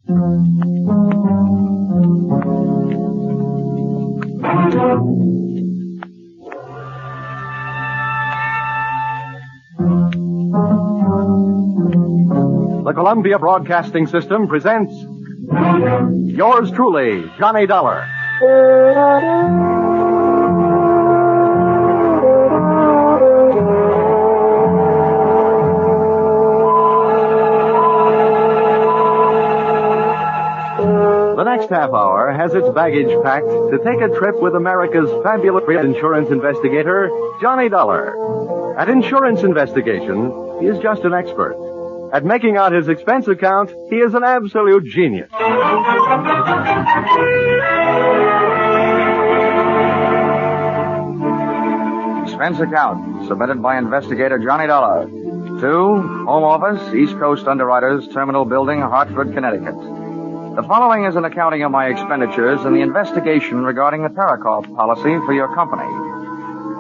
The Columbia Broadcasting System presents yours truly, Johnny Dollar. The next half hour has its baggage packed to take a trip with America's fabulous insurance investigator, Johnny Dollar. At insurance investigation, he is just an expert. At making out his expense account, he is an absolute genius. Expense account, submitted by investigator Johnny Dollar. To Home Office, East Coast Underwriters, Terminal Building, Hartford, Connecticut. The following is an accounting of my expenditures in the investigation regarding the Parikoff policy for your company.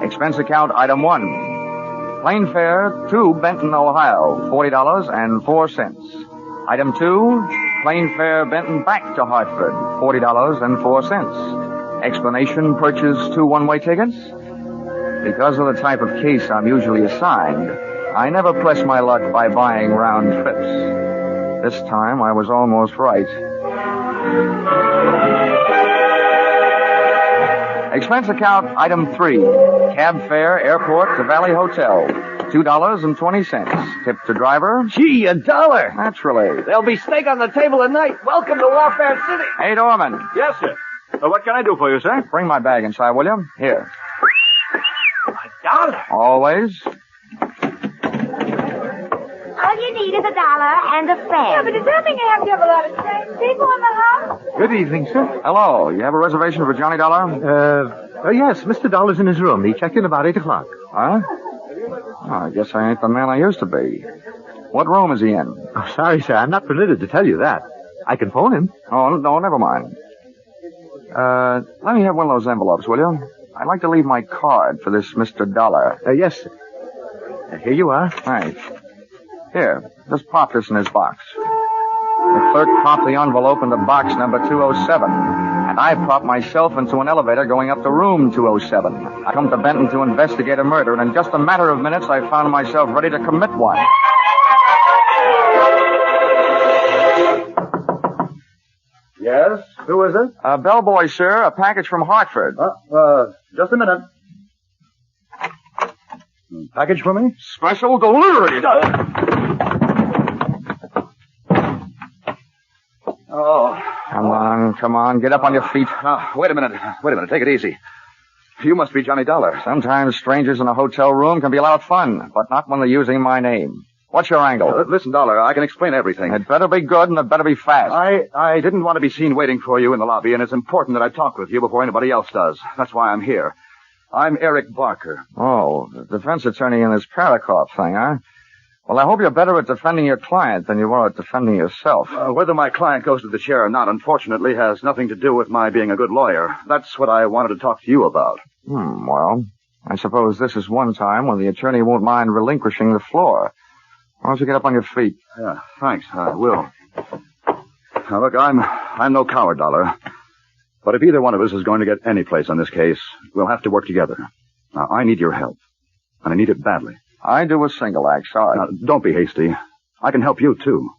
Expense account item 1. Plane fare to Benton, Ohio, $40.04. Item 2, plane fare Benton back to Hartford, $40.04. Explanation, purchase 2 one-way tickets. Because of the type of case I'm usually assigned, I never press my luck by buying round trips. This time I was almost right. Expense account item 3. Cab fare, airport to Valley Hotel, $2.20. Tip to driver. Gee, $1. Naturally. There'll be steak on the table tonight. Welcome to Warfare City. Hey, Dorman. Yes, sir. What can I do for you, sir? Bring my bag inside, will you? Here. $1. Always. All you need is $1 and a fare. Yeah, but does that mean you have to have a lot of strange people in the house? Good evening, sir. Hello. You have a reservation for Johnny Dollar? Yes, Mr. Dollar's in his room. He checked in about 8 o'clock. Huh? Oh, I guess I ain't the man I used to be. What room is he in? Oh, sorry, sir. I'm not permitted to tell you that. I can phone him. Oh, no, never mind. Let me have one of those envelopes, will you? I'd like to leave my card for this Mr. Dollar. Yes, sir. Here you are. Thanks. Here, just pop this in his box. The clerk popped the envelope into box number 207, and I propped myself into an elevator going up to room 207. I come to Benton to investigate a murder, and in just a matter of minutes, I found myself ready to commit one. Yes? Who is it? Bellboy, sir. A package from Hartford. Just a minute. Package for me? Special delivery. Oh. Come on. Get up on your feet. Wait a minute. Take it easy. You must be Johnny Dollar. Sometimes strangers in a hotel room can be a lot of fun, but not when they're using my name. What's your angle? Listen, Dollar, I can explain everything. It better be good, and it better be fast. I didn't want to be seen waiting for you in the lobby, and it's important that I talk with you before anybody else does. That's why I'm here. I'm Eric Barker. Oh, the defense attorney in this Parikoff thing, huh? Well, I hope you're better at defending your client than you are at defending yourself. Whether my client goes to the chair or not, unfortunately, has nothing to do with my being a good lawyer. That's what I wanted to talk to you about. Well, I suppose this is one time when the attorney won't mind relinquishing the floor. Why don't you get up on your feet? Yeah, thanks. I will. Now, look, I'm no coward, Dollar. But if either one of us is going to get any place on this case, we'll have to work together. Now, I need your help. And I need it badly. I do a single act, sorry. Now, don't be hasty. I can help you, too.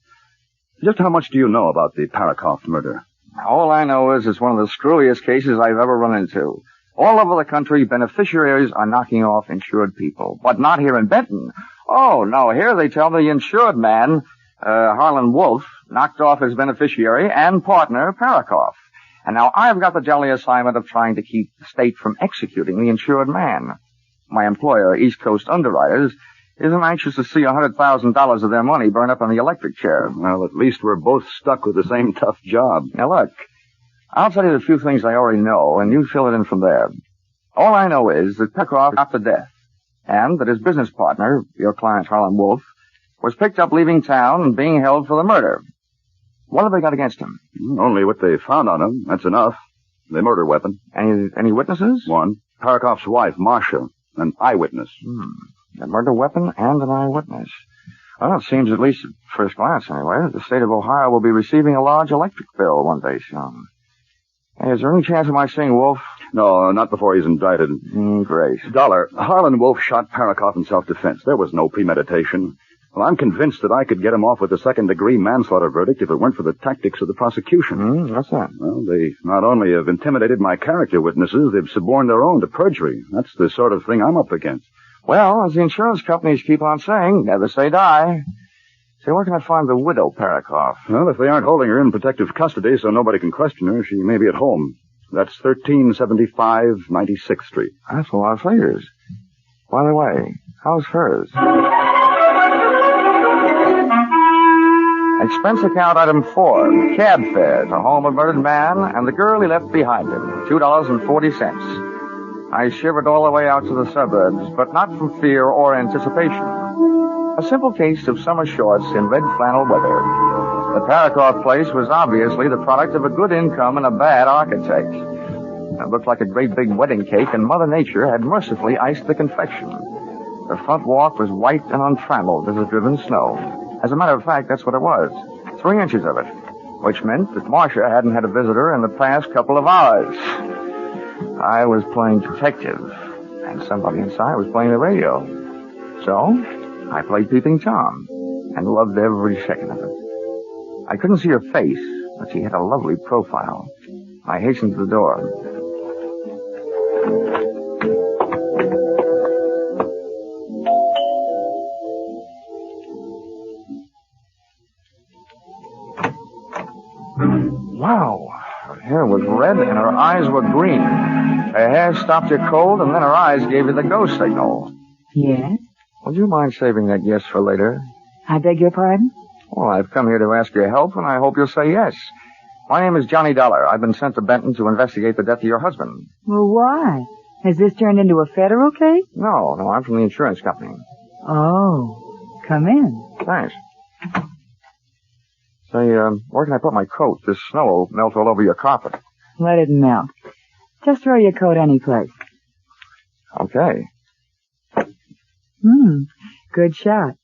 Just how much do you know about the Parikoff murder? All I know is it's one of the screwiest cases I've ever run into. All over the country, beneficiaries are knocking off insured people. But not here in Benton. Oh, no, here they tell me the insured man, Harlan Wolf, knocked off his beneficiary and partner, Parikoff. And now I've got the jolly assignment of trying to keep the state from executing the insured man. My employer, East Coast Underwriters, isn't anxious to see $100,000 of their money burn up in the electric chair. Well, at least we're both stuck with the same tough job. Now, look, I'll tell you the few things I already know, and you fill it in from there. All I know is that Parikoff got to death, and that his business partner, your client Harlan Wolf, was picked up leaving town and being held for the murder. What have they got against him? Only what they found on him. That's enough. The murder weapon. Any witnesses? One. Parikoff's wife, Marcia. An eyewitness. A murder weapon and an eyewitness. Well, it seems, at least at first glance anyway, that the state of Ohio will be receiving a large electric bill one day soon. Hey, is there any chance of my seeing Wolf? No, not before he's indicted. Great. Dollar, Harlan Wolf shot Parikoff in self-defense. There was no premeditation. Well, I'm convinced that I could get him off with a second-degree manslaughter verdict if it weren't for the tactics of the prosecution. What's that? Well, they not only have intimidated my character witnesses, they've suborned their own to perjury. That's the sort of thing I'm up against. Well, as the insurance companies keep on saying, never say die. Say, where can I find the widow Parikoff? Well, if they aren't holding her in protective custody so nobody can question her, she may be at home. That's 1375 96th Street. That's a lot of figures. By the way, how's hers? Expense account item 4, cab fare to home of murdered man and the girl he left behind him, $2.40. I shivered all the way out to the suburbs, but not from fear or anticipation. A simple case of summer shorts in red flannel weather. The Parikoff place was obviously the product of a good income and a bad architect. It looked like a great big wedding cake, and Mother Nature had mercifully iced the confection. The front walk was white and untrammeled as if driven snow. As a matter of fact, that's what it was. 3 inches of it. Which meant that Marcia hadn't had a visitor in the past couple of hours. I was playing detective, and somebody inside was playing the radio. So, I played Peeping Tom, and loved every second of it. I couldn't see her face, but she had a lovely profile. I hastened to the door. Wow. Her hair was red and her eyes were green. Her hair stopped you cold and then her eyes gave you the go signal. Yes? Would you mind saving that yes for later? I beg your pardon? Well, I've come here to ask your help and I hope you'll say yes. My name is Johnny Dollar. I've been sent to Benton to investigate the death of your husband. Well, why? Has this turned into a federal case? No, I'm from the insurance company. Oh. Come in. Thanks. Say, where can I put my coat? This snow will melt all over your carpet. Let it melt. Just throw your coat any place. Okay. Good shot.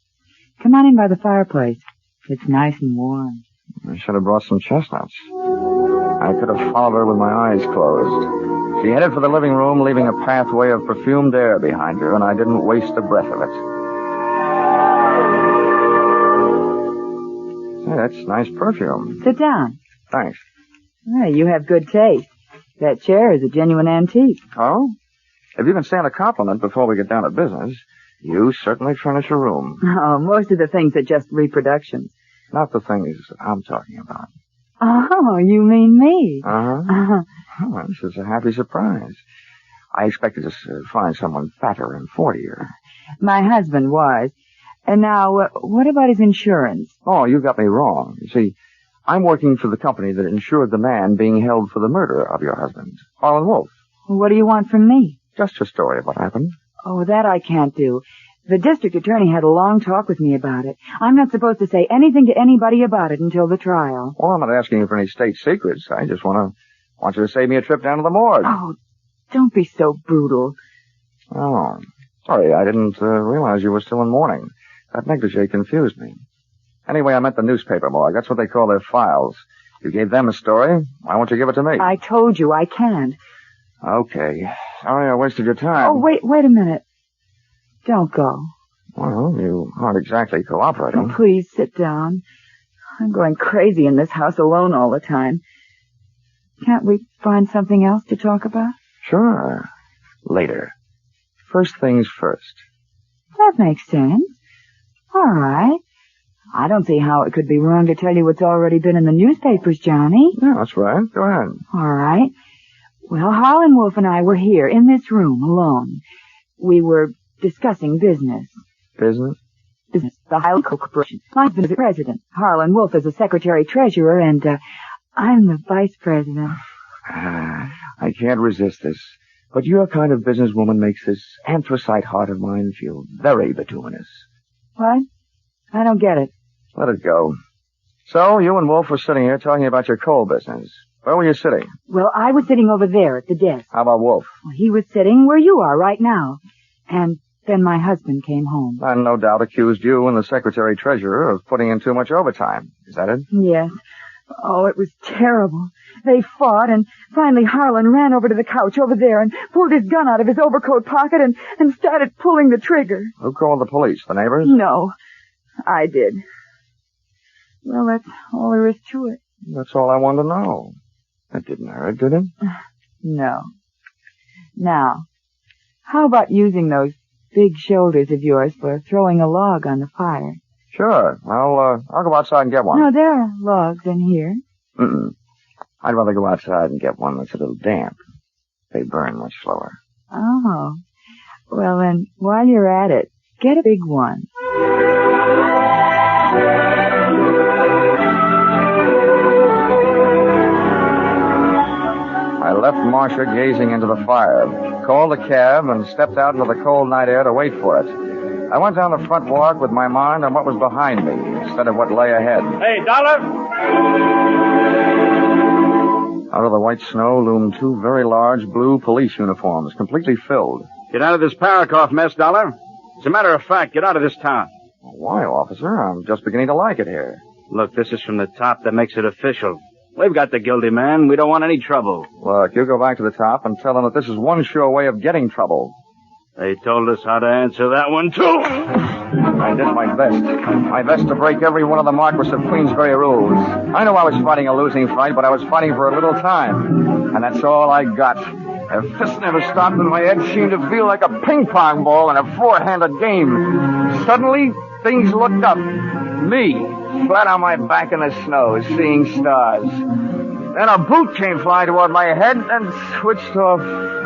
Come on in by the fireplace. It's nice and warm. I should have brought some chestnuts. I could have followed her with my eyes closed. She headed for the living room, leaving a pathway of perfumed air behind her, and I didn't waste a breath of it. Hey, that's nice perfume. Sit down. Thanks. Hey, you have good taste. That chair is a genuine antique. Oh? If you can stand a compliment before we get down to business, you certainly furnish a room. Oh, most of the things are just reproductions. Not the things I'm talking about. Oh, you mean me? Uh-huh. Oh, this is a happy surprise. I expected to find someone fatter and 40-er. My husband was. And now, what about his insurance? Oh, you got me wrong. You see, I'm working for the company that insured the man being held for the murder of your husband, Harlan Wolf. What do you want from me? Just your story of what happened. Oh, that I can't do. The district attorney had a long talk with me about it. I'm not supposed to say anything to anybody about it until the trial. Well, I'm not asking you for any state secrets. I just want you to save me a trip down to the morgue. Oh, don't be so brutal. Oh, sorry, I didn't realize you were still in mourning. That negligee confused me. Anyway, I meant the newspaper morgue. That's what they call their files. You gave them a story. Why won't you give it to me? I told you I can't. Okay. Sorry I wasted your time. Oh, wait a minute. Don't go. Well, you aren't exactly cooperating. Oh, please sit down. I'm going crazy in this house alone all the time. Can't we find something else to talk about? Sure. Later. First things first. That makes sense. All right. I don't see how it could be wrong to tell you what's already been in the newspapers, Johnny. Yeah, that's right. Go ahead. All right. Well, Harlan Wolf and I were here in this room alone. We were discussing business. Business? Business. The Ohio Corporation. My husband is the president. Harlan Wolf is the secretary-treasurer, and I'm the vice president. I can't resist this. But your kind of businesswoman makes this anthracite heart of mine feel very bituminous. What? I don't get it. Let it go. So, you and Wolf were sitting here talking about your coal business. Where were you sitting? Well, I was sitting over there at the desk. How about Wolf? Well, he was sitting where you are right now. And Then my husband came home. And no doubt accused you and the secretary-treasurer of putting in too much overtime. Is that it? Yes. Oh, it was terrible. They fought, and finally Harlan ran over to the couch over there and pulled his gun out of his overcoat pocket and started pulling the trigger. Who called the police? The neighbors? No, I did. Well, that's all there is to it. That's all I wanted to know. It didn't hurt, did it? No. Now, how about using those big shoulders of yours for throwing a log on the fire? Sure. I'll go outside and get one. No, there are logs in here. I'd rather go outside and get one that's a little damp. They burn much slower. Oh. Well, then, while you're at it, get a big one. I left Marcia gazing into the fire, called a cab, and stepped out into the cold night air to wait for it. I went down the front walk with my mind on what was behind me instead of what lay ahead. Hey, Dollar! Out of the white snow loomed two very large blue police uniforms, completely filled. Get out of this Parikoff mess, Dollar. As a matter of fact, get out of this town. Why, officer? I'm just beginning to like it here. Look, this is from the top that makes it official. We've got the guilty man. We don't want any trouble. Look, you go back to the top and tell them that this is one sure way of getting trouble. They told us how to answer that one, too. I did my best. My best to break every one of the Marquis of Queensberry rules. I knew I was fighting a losing fight, but I was fighting for a little time. And that's all I got. Their fists never stopped, and my head seemed to feel like a ping-pong ball in a four-handed game. Suddenly, things looked up. Me, flat on my back in the snow, seeing stars. Then a boot came flying toward my head and switched off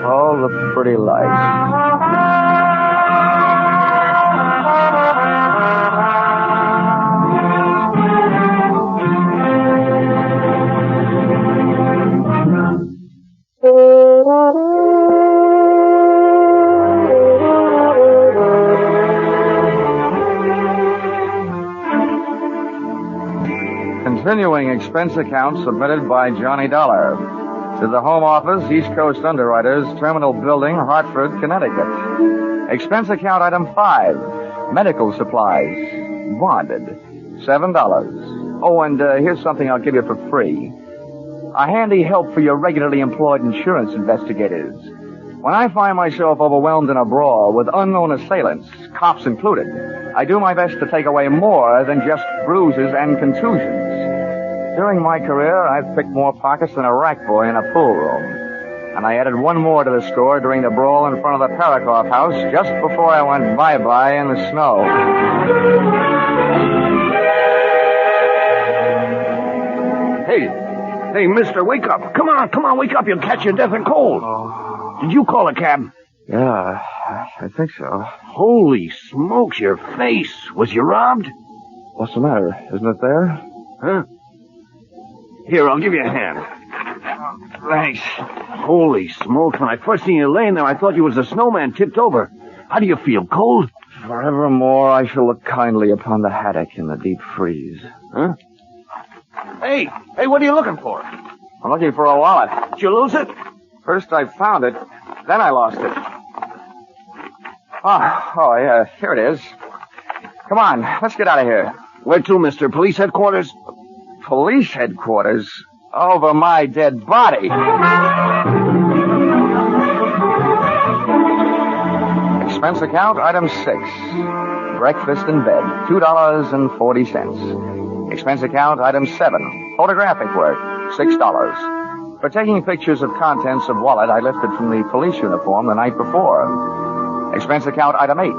all the pretty lights. Continuing expense account submitted by Johnny Dollar to the Home Office, East Coast Underwriters, Terminal Building, Hartford, Connecticut. Expense account item 5, medical supplies, bonded, $7. Oh, and here's something I'll give you for free. A handy help for your regularly employed insurance investigators. When I find myself overwhelmed in a brawl with unknown assailants, cops included, I do my best to take away more than just bruises and contusions. During my career, I've picked more pockets than a rack boy in a pool room. And I added one more to the score during the brawl in front of the Parikoff house just before I went bye-bye in the snow. Hey, mister, wake up. Come on, wake up. You'll catch your death and cold. Did you call a cab? Yeah, I think so. Holy smokes, your face. Was you robbed? What's the matter? Isn't it there? Huh? Here, I'll give you a hand. Thanks. Holy smokes, when I first seen you laying there, I thought you was a snowman tipped over. How do you feel, cold? Forevermore I shall look kindly upon the haddock in the deep freeze. Huh? Hey, what are you looking for? I'm looking for a wallet. Did you lose it? First I found it, then I lost it. Oh, yeah, here it is. Come on, let's get out of here. Where to, mister? Police headquarters? Police headquarters? Over my dead body. Expense account, item 6. Breakfast in bed, $2.40. Expense account, item 7. Photographic work, $6. For taking pictures of contents of wallet I lifted from the police uniform the night before. Expense account, item 8.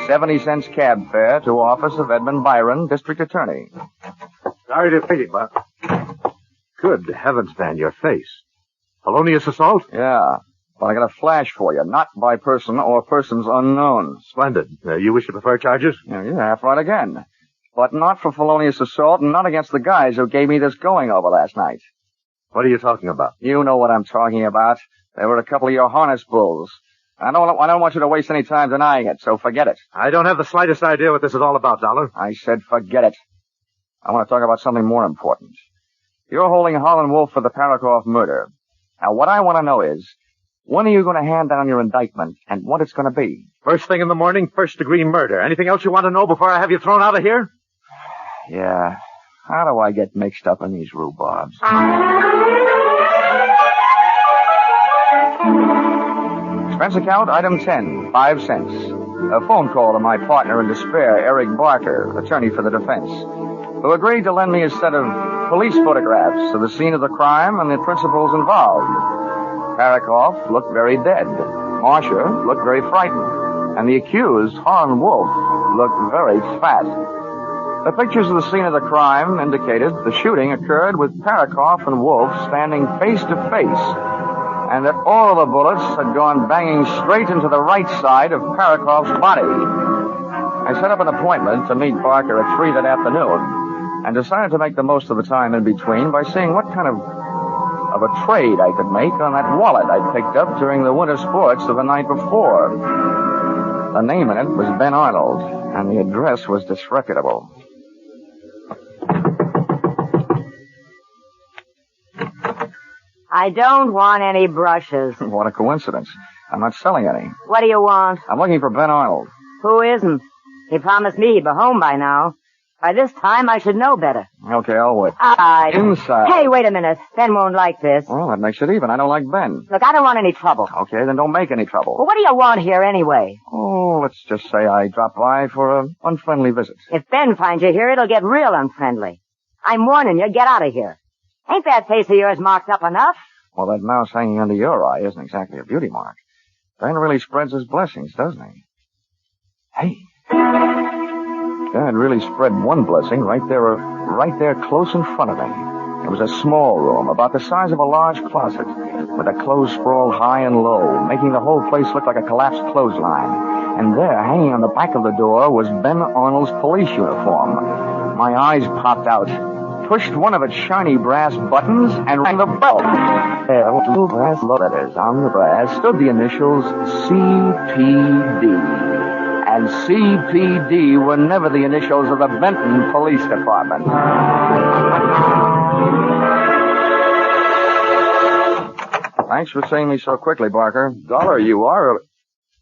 70 cents cab fare to office of Edmund Byron, District Attorney. Sorry to pity, but... Good heavens, man, your face. Felonious assault? Yeah, but I got a flash for you. Not by person or persons unknown. Splendid. You wish to prefer charges? Yeah, you're half right again. But not for felonious assault and not against the guys who gave me this going over last night. What are you talking about? You know what I'm talking about. They were a couple of your harness bulls. I don't want you to waste any time denying it, so forget it. I don't have the slightest idea what this is all about, Dollar. I said forget it. I want to talk about something more important. You're holding Harlan Wolf for the Parikoff murder. Now, what I want to know is, when are you going to hand down your indictment and what it's going to be? First thing in the morning, first-degree murder. Anything else you want to know before I have you thrown out of here? Yeah. How do I get mixed up in these rhubarbs? Expense account, item 10, 5 cents. A phone call to my partner in despair, Eric Barker, attorney for the defense, who agreed to lend me a set of police photographs of the scene of the crime and the principals involved. Parikoff looked very dead. Marcia looked very frightened. And the accused, Harlan Wolf, looked very fat. The pictures of the scene of the crime indicated the shooting occurred with Parikoff and Wolf standing face to face, and that all of the bullets had gone banging straight into the right side of Parikoff's body. I set up an appointment to meet Barker at 3 that afternoon, and decided to make the most of the time in between by seeing what kind of a trade I could make on that wallet I'd picked up during the winter sports of the night before. The name in it was Ben Arnold, and the address was disreputable. I don't want any brushes. What a coincidence. I'm not selling any. What do you want? I'm looking for Ben Arnold. Who isn't? He promised me he'd be home by now. By this time, I should know better. Okay, I'll wait. Inside. Hey, wait a minute. Ben won't like this. Well, that makes it even. I don't like Ben. Look, I don't want any trouble. Okay, then don't make any trouble. Well, what do you want here anyway? Oh, let's just say I dropped by for an unfriendly visit. If Ben finds you here, it'll get real unfriendly. I'm warning you, get out of here. Ain't that face of yours marked up enough? Well, that mouse hanging under your eye isn't exactly a beauty mark. Ben really spreads his blessings, doesn't he? Hey. Dad really spread one blessing right there close in front of me. It was a small room, about the size of a large closet, with a clothes sprawled high and low, making the whole place look like a collapsed clothesline. And there, hanging on the back of the door, was Ben Arnold's police uniform. My eyes popped out, pushed one of its shiny brass buttons, and rang the bell. There, with two brass letters on the brass, stood the initials CPD. And CPD were never the initials of the Benton Police Department. Thanks for seeing me so quickly, Barker. Dollar, you are...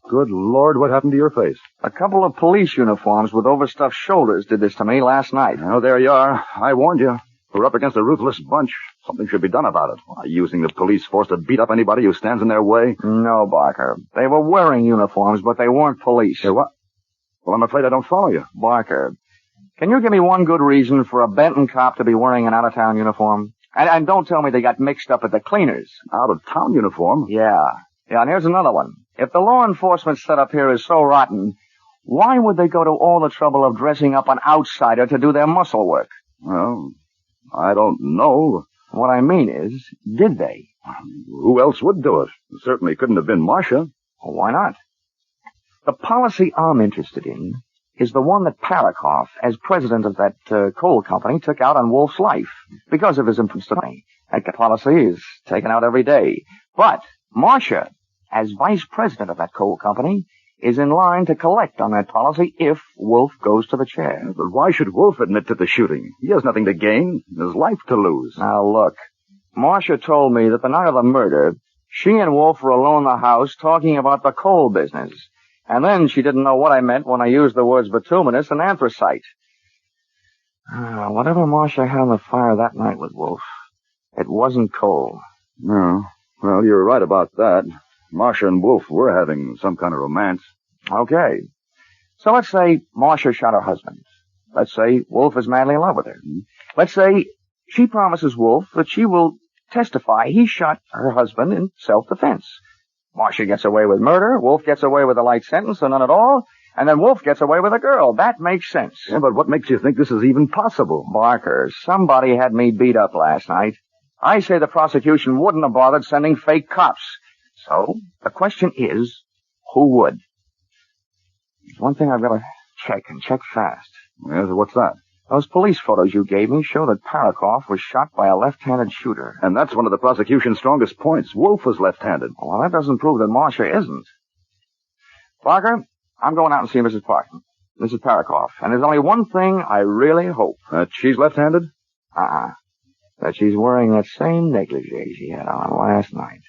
Good Lord, what happened to your face? A couple of police uniforms with overstuffed shoulders did this to me last night. Oh, there you are. I warned you. We're up against a ruthless bunch. Something should be done about it. Why, using the police force to beat up anybody who stands in their way? No, Barker. They were wearing uniforms, but they weren't police. Hey, what? Well, I'm afraid I don't follow you. Barker, can you give me one good reason for a Benton cop to be wearing an out-of-town uniform? And don't tell me they got mixed up at the cleaners. Out-of-town uniform? Yeah, and here's another one. If the law enforcement setup here is so rotten, why would they go to all the trouble of dressing up an outsider to do their muscle work? Well, I don't know. What I mean is, did they? Who else would do it? It certainly couldn't have been Marcia. Well, why not? The policy I'm interested in is the one that Parikoff, as president of that coal company, took out on Wolf's life because of his influence to money. That policy is taken out every day. But Marcia, as vice president of that coal company, is in line to collect on that policy if Wolf goes to the chair. But why should Wolf admit to the shooting? He has nothing to gain, his life to lose. Now, look, Marcia told me that the night of the murder, she and Wolf were alone in the house talking about the coal business. And then she didn't know what I meant when I used the words bituminous and anthracite. Whatever Marcia had on the fire that night with Wolf, it wasn't coal. No. Well, you're right about that. Marcia and Wolf were having some kind of romance. Okay. So let's say Marcia shot her husband. Let's say Wolf is madly in love with her. Let's say she promises Wolf that she will testify he shot her husband in self-defense. Marcia gets away with murder, Wolf gets away with a light sentence or none at all, and then Wolf gets away with a girl. That makes sense. Yeah, but what makes you think this is even possible? Barker, somebody had me beat up last night. I say the prosecution wouldn't have bothered sending fake cops. So, the question is, who would? There's one thing I've got to check, and check fast. Yes, what's that? Those police photos you gave me show that Parikoff was shot by a left-handed shooter. And that's one of the prosecution's strongest points. Wolf was left-handed. Well, that doesn't prove that Marcia isn't. Barker, I'm going out and see Mrs. Parkin. Mrs. Parikoff. And there's only one thing I really hope. That she's left-handed? That she's wearing that same negligee she had on last night.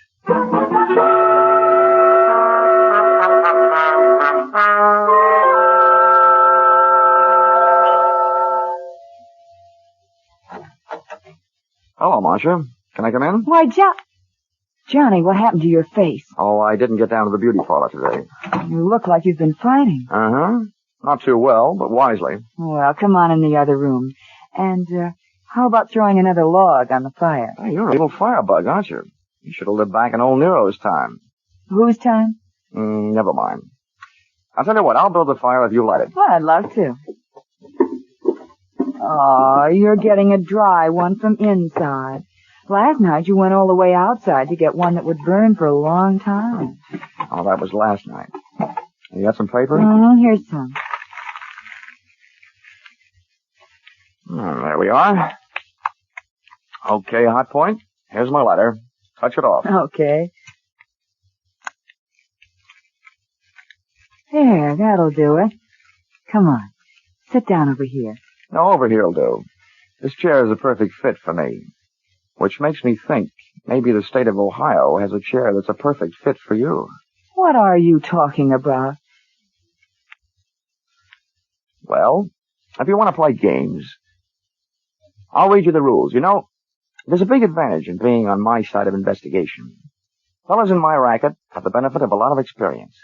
Hello, Marcia. Can I come in? Why, Johnny, what happened to your face? Oh, I didn't get down to the beauty parlor today. You look like you've been fighting. Uh-huh. Not too well, but wisely. Well, come on in the other room. And, how about throwing another log on the fire? Hey, you're a little firebug, aren't you? You should have lived back in old Nero's time. Whose time? Never mind. I'll tell you what, I'll build the fire if you light it. Well, I'd love to. Oh, you're getting a dry one from inside. Last night you went all the way outside to get one that would burn for a long time. Oh, that was last night. You got some paper? Here's some. There we are. Okay, hot point. Here's my lighter. Touch it off. Okay. There, that'll do it. Come on. Sit down over here. No, over here'll do. This chair is a perfect fit for me. Which makes me think maybe the state of Ohio has a chair that's a perfect fit for you. What are you talking about? Well, if you want to play games, I'll read you the rules. You know, there's a big advantage in being on my side of investigation. Fellas in my racket have the benefit of a lot of experience.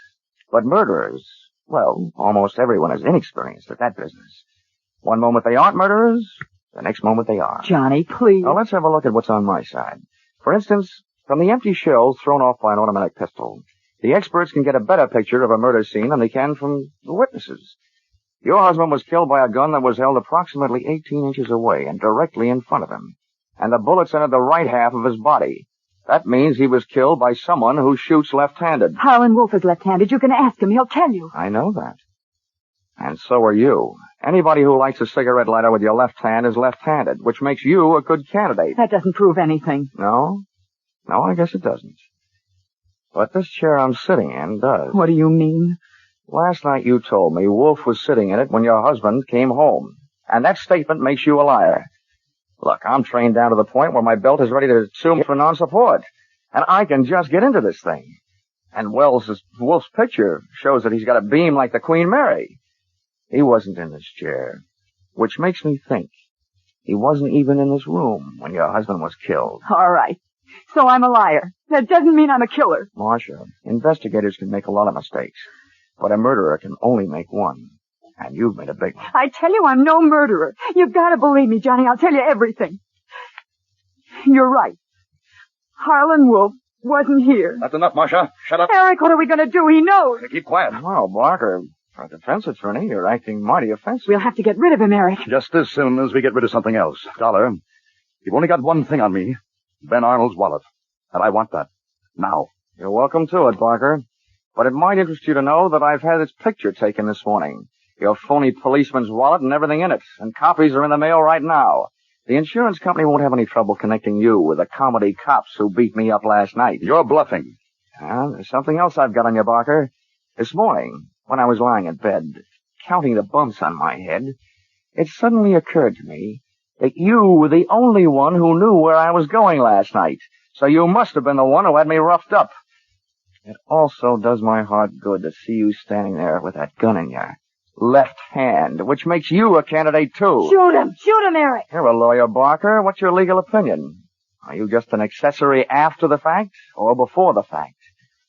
But murderers, well, almost everyone is inexperienced at that business. One moment they aren't murderers, the next moment they are. Johnny, please. Now, let's have a look at what's on my side. For instance, from the empty shells thrown off by an automatic pistol, the experts can get a better picture of a murder scene than they can from the witnesses. Your husband was killed by a gun that was held approximately 18 inches away and directly in front of him. And the bullets entered the right half of his body. That means he was killed by someone who shoots left-handed. Harlan Wolf is left-handed. You can ask him. He'll tell you. I know that. And so are you. Anybody who lights a cigarette lighter with your left hand is left-handed, which makes you a good candidate. That doesn't prove anything. No? No, I guess it doesn't. But this chair I'm sitting in does. What do you mean? Last night you told me Wolf was sitting in it when your husband came home. And that statement makes you a liar. Look, I'm trained down to the point where my belt is ready to sue me for non-support. And I can just get into this thing. And Wolf's picture shows that he's got a beam like the Queen Mary. He wasn't in this chair. Which makes me think he wasn't even in this room when your husband was killed. All right. So I'm a liar. That doesn't mean I'm a killer. Marcia, investigators can make a lot of mistakes. But a murderer can only make one. And you've made a big one. I tell you, I'm no murderer. You've got to believe me, Johnny. I'll tell you everything. You're right. Harlan Wolf wasn't here. That's enough, Marcia. Shut up. Eric, what are we going to do? He knows. Keep quiet. Oh, Barker, for a defense attorney, you're acting mighty offensive. We'll have to get rid of him, Eric. Just as soon as we get rid of something else. Dollar, you've only got one thing on me. Ben Arnold's wallet. And I want that. Now. You're welcome to it, Barker. But it might interest you to know that I've had its picture taken this morning. Your phony policeman's wallet and everything in it. And copies are in the mail right now. The insurance company won't have any trouble connecting you with the comedy cops who beat me up last night. You're bluffing. There's something else I've got on you, Barker. This morning, when I was lying in bed, counting the bumps on my head, it suddenly occurred to me that you were the only one who knew where I was going last night. So you must have been the one who had me roughed up. It also does my heart good to see you standing there with that gun in your left hand, which makes you a candidate, too. Shoot him! Shoot him, Eric! You're a lawyer, Barker. What's your legal opinion? Are you just an accessory after the fact or before the fact?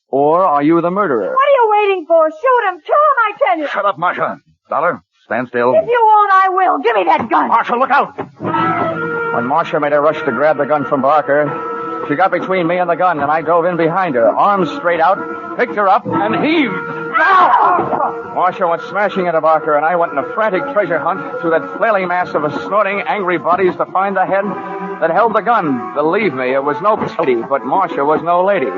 Or are you the murderer? What are you waiting for? Shoot him! Kill him, I tell you! Shut up, Marcia. Dollar, stand still. If you won't, I will. Give me that gun. Marcia, look out! When Marcia made a rush to grab the gun from Barker, she got between me and the gun, and I dove in behind her, arms straight out, picked her up, and heaved. Marcia went smashing into Barker, and I went in a frantic treasure hunt through that flailing mass of snorting, angry bodies to find the head that held the gun. Believe me, it was no lady, but Marcia was no lady.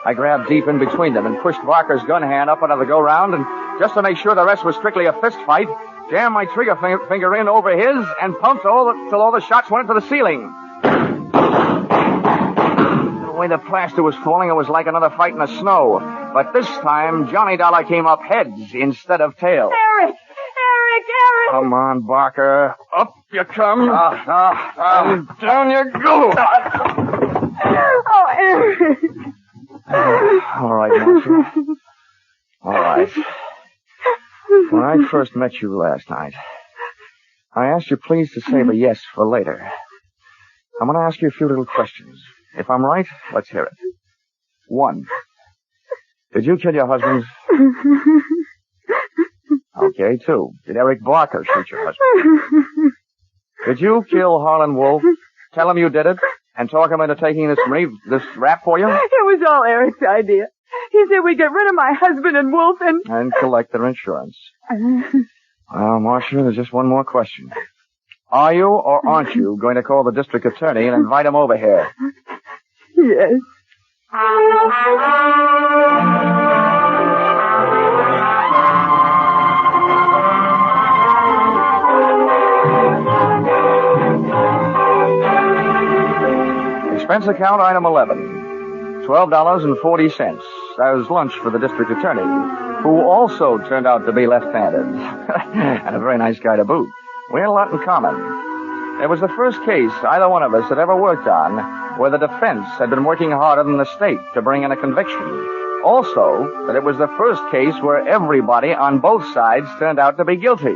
I grabbed deep in between them and pushed Barker's gun hand up under the go-round, and just to make sure the rest was strictly a fist fight, jammed my trigger finger in over his and pumped till all the shots went into the ceiling. The way the plaster was falling, it was like another fight in the snow. But this time, Johnny Dollar came up heads instead of tails. Eric! Eric! Eric! Come on, Barker. Up you come. And down you go. Oh, Eric! All right, Marcia. All right. When I first met you last night, I asked you please to save a yes for later. I'm going to ask you a few little questions. If I'm right, let's hear it. 1. Did you kill your husband? Okay, 2. Did Eric Barker shoot your husband? Did you kill Harlan Wolf? Tell him you did it, and talk him into taking this rap for you? It was all Eric's idea. He said we'd get rid of my husband and Wolf and collect their insurance. Well, Marcia, there's just one more question. Are you or aren't you going to call the district attorney and invite him over here? Yes. Expense account item 11. $12.40. That was lunch for the district attorney, who also turned out to be left-handed. And a very nice guy to boot. We had a lot in common. It was the first case either one of us had ever worked on where the defense had been working harder than the state to bring in a conviction. Also, that it was the first case where everybody on both sides turned out to be guilty.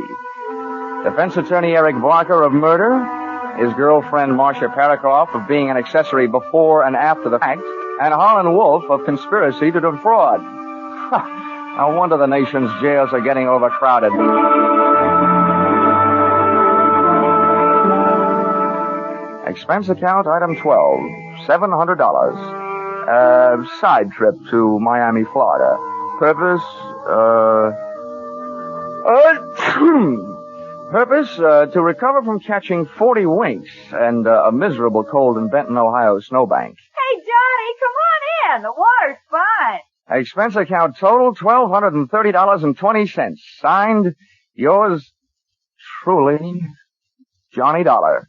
Defense attorney Eric Barker of murder, his girlfriend Marcia Parikoff of being an accessory before and after the fact, and Harlan Wolf of conspiracy to defraud. No wonder the nation's jails are getting overcrowded. Expense account item 12, $700. Side trip to Miami, Florida. Purpose, Purpose, to recover from catching 40 winks and a miserable cold in Benton, Ohio snowbank. Hey, Johnny, come on in. The water's fine. Expense account total, $1,230.20. Signed, yours truly, Johnny Dollar.